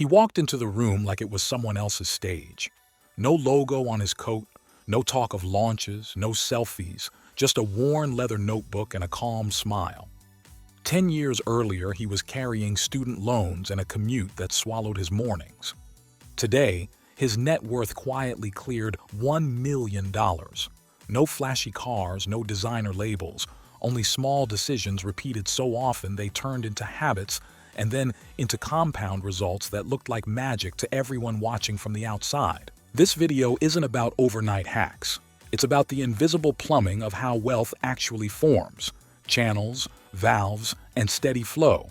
He walked into the room like it was someone else's stage. No logo on his coat, no talk of launches, no selfies, just a worn leather notebook and a calm smile. 10 years earlier, he was carrying student loans and a commute that swallowed his mornings. Today, his net worth quietly cleared $1 million. No flashy cars, no designer labels, only small decisions repeated so often they turned into habits and then into compound results that looked like magic to everyone watching from the outside. This video isn't about overnight hacks. It's about the invisible plumbing of how wealth actually forms: channels, valves, and steady flow.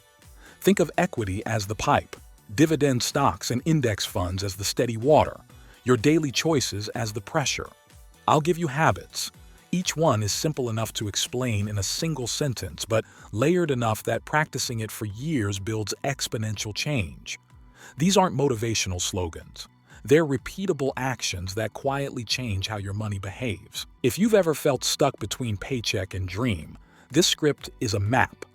Think of equity as the pipe, dividend stocks and index funds as the steady water, your daily choices as the pressure. I'll give you habits. Each one is simple enough to explain in a single sentence, but layered enough that practicing it for years builds exponential change. These aren't motivational slogans. They're repeatable actions that quietly change how your money behaves. If you've ever felt stuck between paycheck and dream, this script is a map.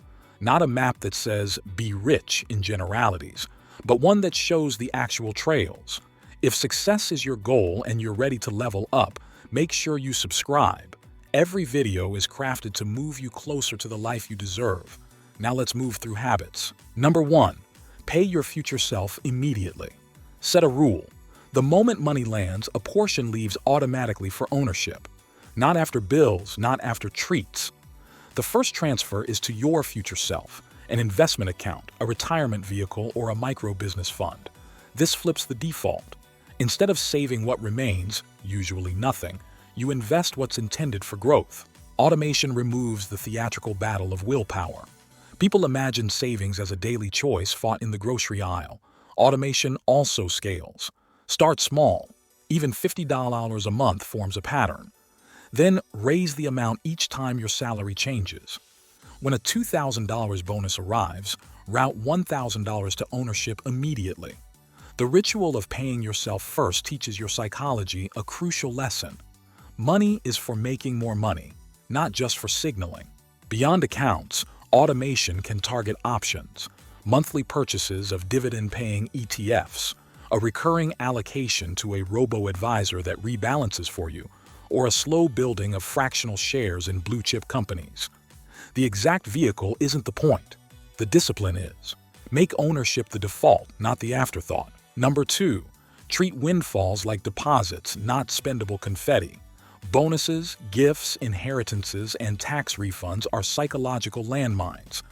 Not a map that says, "be rich" in generalities, but one that shows the actual trails. If success is your goal and you're ready to level up, make sure you subscribe. Every video is crafted to move you closer to the life you deserve. Now let's move through habits. Number 1, pay your future self immediately. Set a rule. The moment money lands, a portion leaves automatically for ownership. Not after bills, not after treats. The first transfer is to your future self, an investment account, a retirement vehicle, or a micro-business fund. This flips the default. Instead of saving what remains, usually nothing, you invest what's intended for growth. Automation removes the theatrical battle of willpower. People imagine savings as a daily choice fought in the grocery aisle. Automation also scales. Start small. Even $50 a month forms a pattern. Then raise the amount each time your salary changes. When a $2,000 bonus arrives, route $1,000 to ownership immediately. The ritual of paying yourself first teaches your psychology a crucial lesson. Money is for making more money, not just for signaling. Beyond accounts, automation can target options, monthly purchases of dividend-paying ETFs, a recurring allocation to a robo-advisor that rebalances for you, or a slow building of fractional shares in blue-chip companies. The exact vehicle isn't the point. The discipline is. Make ownership the default, not the afterthought. Number 2, treat windfalls like deposits, not spendable confetti. Bonuses, gifts, inheritances, and tax refunds are psychological landmines.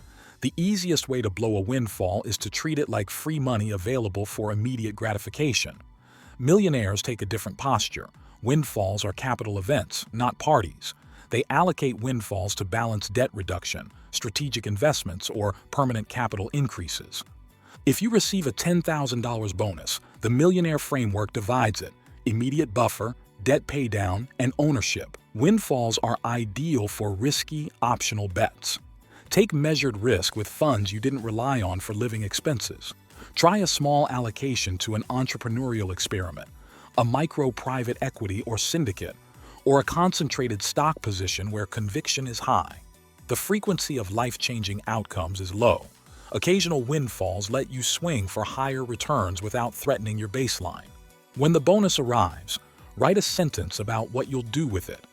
The easiest way to blow a windfall is to treat it like free money available for immediate gratification. Millionaires take a different posture. Windfalls are capital events, not parties. They allocate windfalls to balance debt reduction, strategic investments, or permanent capital increases. If you receive a $10,000 bonus, the Millionaire framework divides it: immediate buffer, debt paydown, and ownership. Windfalls are ideal for risky, optional bets. Take measured risk with funds you didn't rely on for living expenses. Try a small allocation to an entrepreneurial experiment, a micro private equity or syndicate, or a concentrated stock position where conviction is high. The frequency of life-changing outcomes is low. Occasional windfalls let you swing for higher returns without threatening your baseline. When the bonus arrives, write a sentence about what you'll do with it.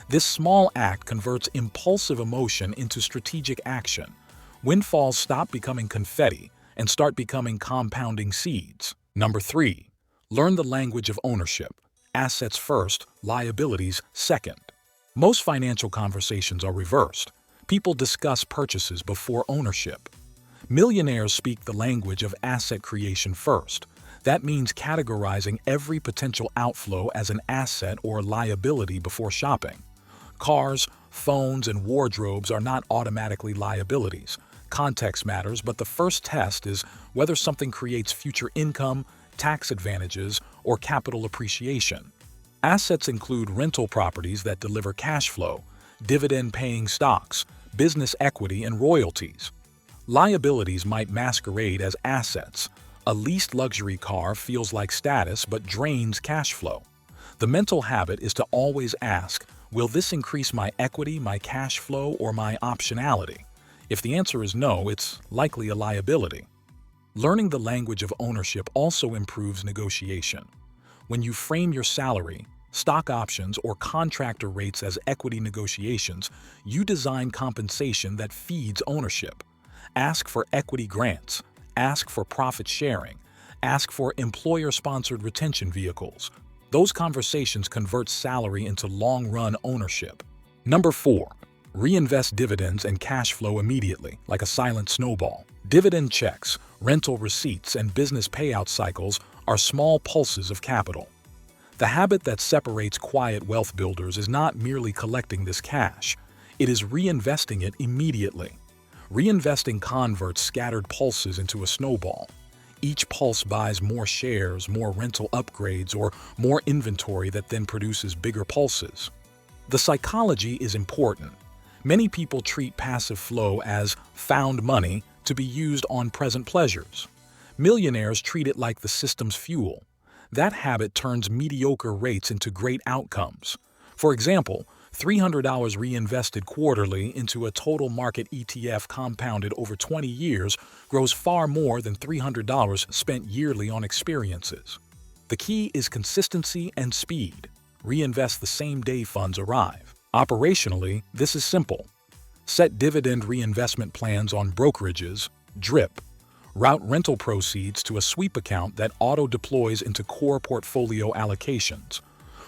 This small act converts impulsive emotion into strategic action. Windfalls stop becoming confetti and start becoming compounding seeds. Number 3, learn the language of ownership. Assets first, liabilities second. Most financial conversations are reversed. People discuss purchases before ownership. Millionaires speak the language of asset creation first. That means categorizing every potential outflow as an asset or liability before shopping. Cars, phones, and wardrobes are not automatically liabilities. Context matters, but the first test is whether something creates future income, tax advantages, or capital appreciation. Assets include rental properties that deliver cash flow, dividend-paying stocks, business equity, and royalties. Liabilities might masquerade as assets. A leased luxury car feels like status but drains cash flow. The mental habit is to always ask, will this increase my equity, my cash flow, or my optionality? If the answer is no, it's likely a liability. Learning the language of ownership also improves negotiation. When you frame your salary, stock options, or contractor rates as equity negotiations, you design compensation that feeds ownership. Ask for equity grants, ask for profit sharing, ask for employer-sponsored retention vehicles. Those conversations convert salary into long-run ownership. Number 4. Reinvest dividends and cash flow immediately, like a silent snowball. Dividend checks, rental receipts, and business payout cycles are small pulses of capital. The habit that separates quiet wealth builders is not merely collecting this cash, it is reinvesting it immediately. Reinvesting converts scattered pulses into a snowball. Each pulse buys more shares, more rental upgrades, or more inventory that then produces bigger pulses. The psychology is important. Many people treat passive flow as found money to be used on present pleasures. Millionaires treat it like the system's fuel. That habit turns mediocre rates into great outcomes. For example, $300 reinvested quarterly into a total market ETF compounded over 20 years grows far more than $300 spent yearly on experiences. The key is consistency and speed. Reinvest the same day funds arrive. Operationally, this is simple. Set dividend reinvestment plans on brokerages, DRIP. Route rental proceeds to a sweep account that auto-deploys into core portfolio allocations.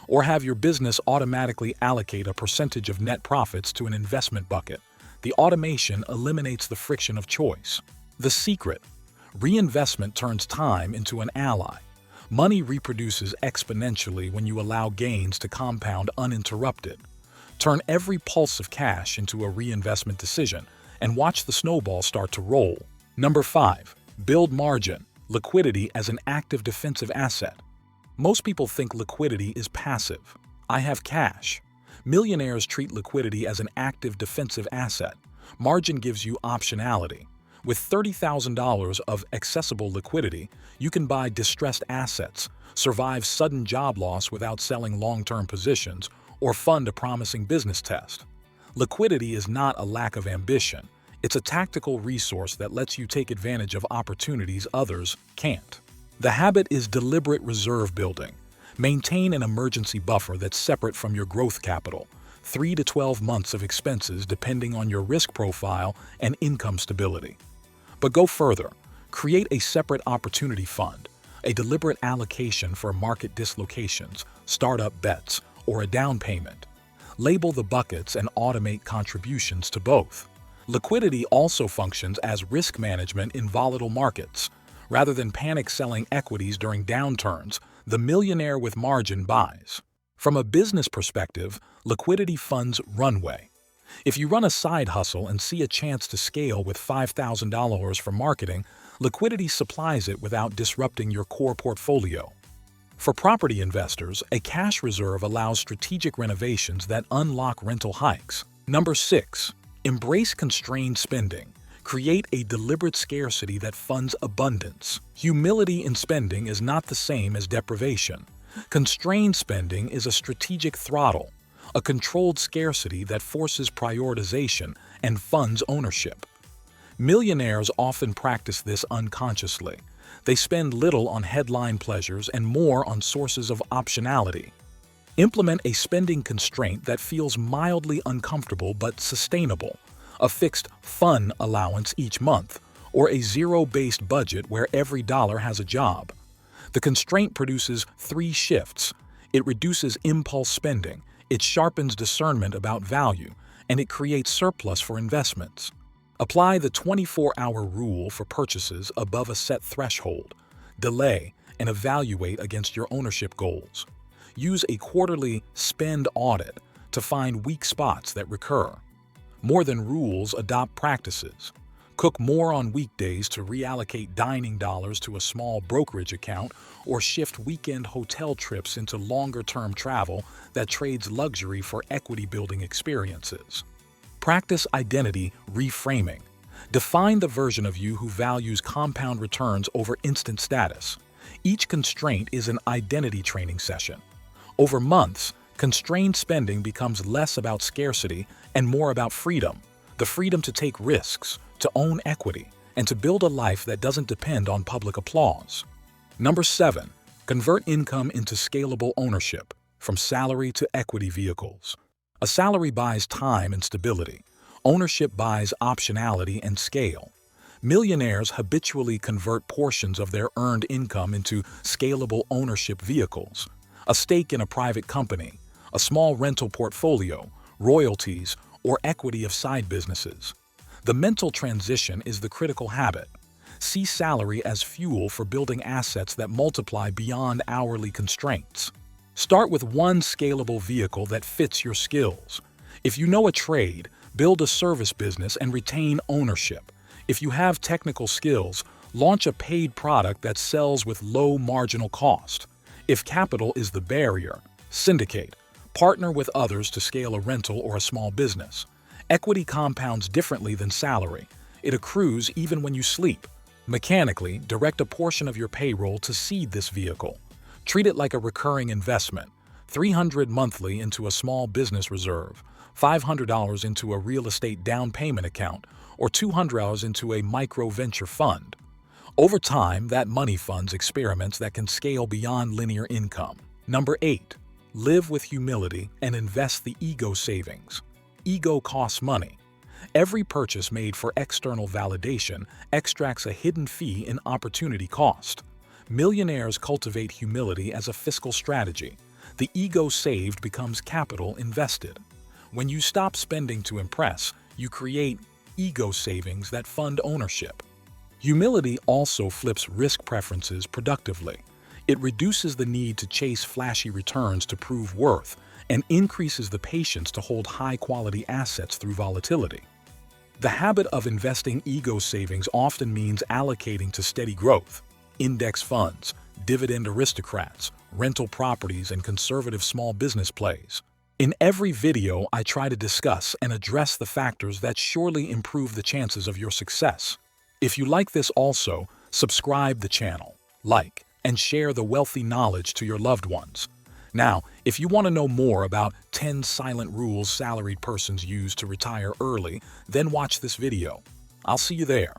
Or have your business automatically allocate a percentage of net profits to an investment bucket. The automation eliminates the friction of choice. The secret: reinvestment turns time into an ally. Money reproduces exponentially when you allow gains to compound uninterrupted. Turn every pulse of cash into a reinvestment decision and watch the snowball start to roll. Number 5. Build margin, liquidity as an active defensive asset. Most people think liquidity is passive. I have cash. Millionaires treat liquidity as an active defensive asset. Margin gives you optionality. With $30,000 of accessible liquidity, you can buy distressed assets, survive sudden job loss without selling long-term positions, or fund a promising business test. Liquidity is not a lack of ambition. It's a tactical resource that lets you take advantage of opportunities others can't. The habit is deliberate reserve building. Maintain an emergency buffer that's separate from your growth capital, 3 to 12 months of expenses depending on your risk profile and income stability. But go further. Create a separate opportunity fund, a deliberate allocation for market dislocations, startup bets, or a down payment. Label the buckets and automate contributions to both. Liquidity also functions as risk management in volatile markets. Rather than panic selling equities during downturns, the millionaire with margin buys. From a business perspective, liquidity funds runway. If you run a side hustle and see a chance to scale with $5,000 for marketing, liquidity supplies it without disrupting your core portfolio. For property investors, a cash reserve allows strategic renovations that unlock rental hikes. Number 6. Embrace constrained spending. Create a deliberate scarcity that funds abundance. Humility in spending is not the same as deprivation. Constrained spending is a strategic throttle, a controlled scarcity that forces prioritization and funds ownership. Millionaires often practice this unconsciously. They spend little on headline pleasures and more on sources of optionality. Implement a spending constraint that feels mildly uncomfortable but sustainable. A fixed fun allowance each month, or a zero-based budget where every dollar has a job. The constraint produces 3 shifts. It reduces impulse spending, it sharpens discernment about value, and it creates surplus for investments. Apply the 24-hour rule for purchases above a set threshold. Delay and evaluate against your ownership goals. Use a quarterly spend audit to find weak spots that recur. More than rules, adopt practices. Cook more on weekdays to reallocate dining dollars to a small brokerage account, or shift weekend hotel trips into longer-term travel that trades luxury for equity-building experiences. Practice identity reframing. Define the version of you who values compound returns over instant status. Each constraint is an identity training session. Over months, constrained spending becomes less about scarcity and more about freedom. The freedom to take risks, to own equity, and to build a life that doesn't depend on public applause. Number 7. Convert income into scalable ownership, from salary to equity vehicles. A salary buys time and stability. Ownership buys optionality and scale. Millionaires habitually convert portions of their earned income into scalable ownership vehicles. A stake in a private company, a small rental portfolio, royalties, or equity of side businesses. The mental transition is the critical habit. See salary as fuel for building assets that multiply beyond hourly constraints. Start with one scalable vehicle that fits your skills. If you know a trade, build a service business and retain ownership. If you have technical skills, launch a paid product that sells with low marginal cost. If capital is the barrier, syndicate. Partner with others to scale a rental or a small business. Equity compounds differently than salary. It accrues even when you sleep. Mechanically, direct a portion of your payroll to seed this vehicle. Treat it like a recurring investment. $300 monthly into a small business reserve, $500 into a real estate down payment account, or $200 into a micro venture fund. Over time, that money funds experiments that can scale beyond linear income. Number 8. Live with humility and invest the ego savings. Ego costs money. Every purchase made for external validation extracts a hidden fee in opportunity cost. Millionaires cultivate humility as a fiscal strategy. The ego saved becomes capital invested. When you stop spending to impress, you create ego savings that fund ownership. Humility also flips risk preferences productively. It reduces the need to chase flashy returns to prove worth and increases the patience to hold high-quality assets through volatility. The habit of investing ego savings often means allocating to steady growth, index funds, dividend aristocrats, rental properties, and conservative small business plays. In every video, I try to discuss and address the factors that surely improve the chances of your success. If you like this also, subscribe the channel, like, and share the wealthy knowledge to your loved ones. Now, if you want to know more about 10 silent rules salaried persons use to retire early, then watch this video. I'll see you there.